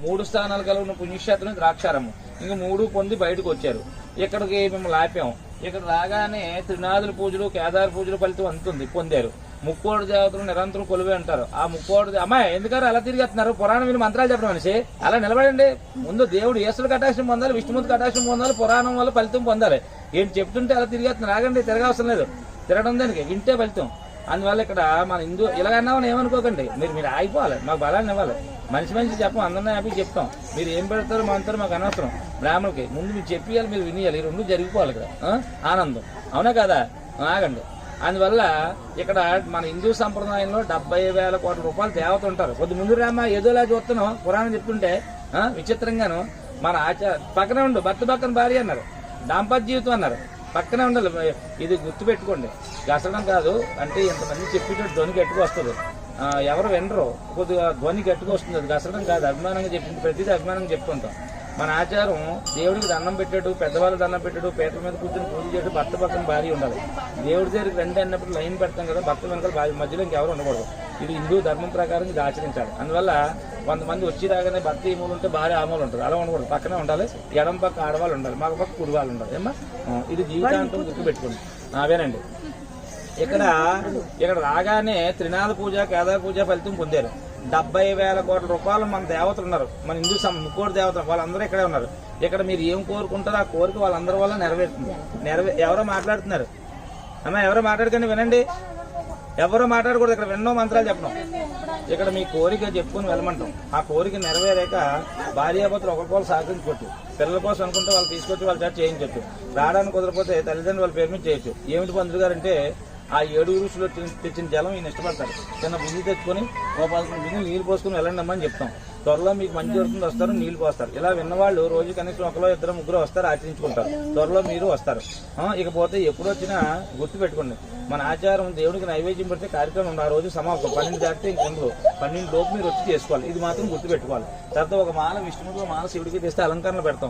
3 స్థానాలు కలిగిన పుణ్యక్షేత్రం ద్రాక్షారము. ఇంక 3 పొంది బయటకు వచ్చారు. ఇక్కడికి మేము లాపాం. ఇక్కడ రాగానే త్రినాథుల పూజలు, కేదార్ పూజలు ఫలితం అంతుంది పొందారు. ముక్కోడు దేవతలు నిరంతరం కొలువే అంటారు. ఆ ముక్కోడు అమ్మాయి ఎందుకంటే అలా తిరిగేస్తున్నారు? పురాణం విని మంత్రాలు చెప్పడం మనిషి అలా నిలబడండి. ముందు దేవుడు ఈశ్వరుడు కటాక్షం పొందాలి, విష్ణుమూర్తి కటాక్షం పొందాలి, పురాణం వల్ల ఫలితం పొందాలి. ఏంటి చెప్తుంటే అలా తిరిగేస్తున్నారు? ఆగండి, తిరగవసరం లేదు. తిరగడం దానికి వింటే ఫలితం. అందువల్ల ఇక్కడ మన హిందూ ఇలాగన్నామని ఏమనుకోకండి. మీరు ఆగిపోవాలి, మాకు బలాన్ని ఇవ్వాలి. మనిషి చెప్పం, అందరినీ హ్యాపీ చెప్తాం. మీరు ఏం పెడతారో మాంతారో మాకు అనవసరం. బ్రాహ్మణులకి ముందు మీరు చెప్పియాలి, మీరు వినియాలి. ఈ 2 జరిగిపోవాలి ఇక్కడ. ఆనందం అవునా కదా? ఆగండి. అందువల్ల ఇక్కడ మన హిందూ సంప్రదాయంలో 70,000 కోట్ల రూపాయలు దేవత ఉంటారు. కొద్ది ముందు రామా ఏదోలా చూస్తున్నాం, పురాణం చెప్తుంటే విచిత్రంగాను. మన పక్కనే ఉండు, భర్త పక్కన భార్య అన్నారు, దాంపత్య జీవితం అన్నారు, పక్కనే ఉండాలి. ఇది గుర్తుపెట్టుకోండి. గసడం కాదు అంటే ఇంతమంది చెప్పేటట్టు ధ్వని గట్టిగా వస్తుంది. ఎవరు వినరు, కొద్దిగా ధ్వని గట్టిగా వస్తుంది. అది గసడం కాదు, అభిమానంగా చెప్పింది. ప్రతిదీ అభిమానంగా చెప్పుకుంటాం. మన ఆచారం దేవుడికి దండం పెట్టాడు, పెద్దవాళ్ళు దండం పెట్టాడు, పీటల మీద కూర్చొని పూజ చేయడం, భర్త పక్కన భార్య ఉండాలి. దేవుడి దగ్గరికి రండి అన్నప్పుడు లైన్ పెడతాం కదా, భర్త వెనకాల భార్య మధ్యలో ఇంకెవరు ఉండకూడదు. ఇది హిందూ ధర్మం ప్రకారం ఇది ఆచరించాలి. అందువల్ల కొంతమంది వచ్చి రాగానే భర్త ఈ మూలు ఉంటే భార్య ఆ మూలు ఉంటుంది. అలా ఉండకూడదు, పక్కనే ఉండాలి. ఎడం పక్క ఆడవాళ్ళు ఉండాలి, మగ పక్క కుడి వాళ్ళు ఉండాలి. ఏమ్మా ఇది జీవితాంతం గుర్తుపెట్టుకోండి. అవేనండి. ఇక్కడ రాగానే త్రినాథ పూజ, కేదార్ పూజ ఫలితం పొందారు. 70,000 కోట్ల రూపాయలు మన దేవతలు ఉన్నారు, మన హిందూ ముక్కోటి దేవతలు, వాళ్ళందరూ ఇక్కడే ఉన్నారు. ఇక్కడ మీరు ఏం కోరుకుంటారో ఆ కోరిక వాళ్ళందరి వల్ల నెరవేరుతుంది. ఎవరో మాట్లాడుతున్నారు అమ్మా, ఎవరో మాట్లాడుకొని వినండి. ఎవరో మాట్లాడకూడదు, ఇక్కడ విన్నో మంత్రాలు చెప్పడం. ఇక్కడ మీ కోరిక చెప్పుకొని వెళ్ళమంటాం. ఆ కోరిక నెరవేరాక భార్యాభర్తలు ఒకరికోసం సహకరించుకోవచ్చు. పిల్లల కోసం అనుకుంటే వాళ్ళు తీసుకొచ్చి వాళ్ళ చేత చేయించవచ్చు. రావడానికి కుదరకపోతే తల్లిదండ్రులు వాళ్ళ పేరు మీద చేయొచ్చు. ఏమిటి పంతులు గారు అంటే ఆ 7 ఋషులు తెచ్చిన జలం ఈయన ఇష్టపడతారు. చిన్న బింది తెచ్చుకొని 15 బింది నీళ్లు పోసుకుని వెళ్ళండి అమ్మని చెప్తాం. త్వరలో మీకు మంచి జరుగుతుంది, వస్తారు, నీళ్లు పోస్తారు. ఇలా విన్నవాళ్ళు రోజు కనీసం 1, 2, 3 వస్తారు, ఆచరించుకుంటారు. త్వరలో మీరు వస్తారు. ఇకపోతే ఎప్పుడు వచ్చినా గుర్తు పెట్టుకోండి, మన ఆచారం దేవుడికి నైవేద్యం పెడితే కార్యక్రమం ఆ రోజు సమాప్తం. 12 దాటితే ఇంకొందరు 12 లోపు మీరు వచ్చి చేసుకోవాలి. ఇది మాత్రం గుర్తు పెట్టుకోవాలి. తర్వాత ఒక మాల విష్ణువుకు, మాల శివుడికి తెస్తే అలంకరణ పెడతాం.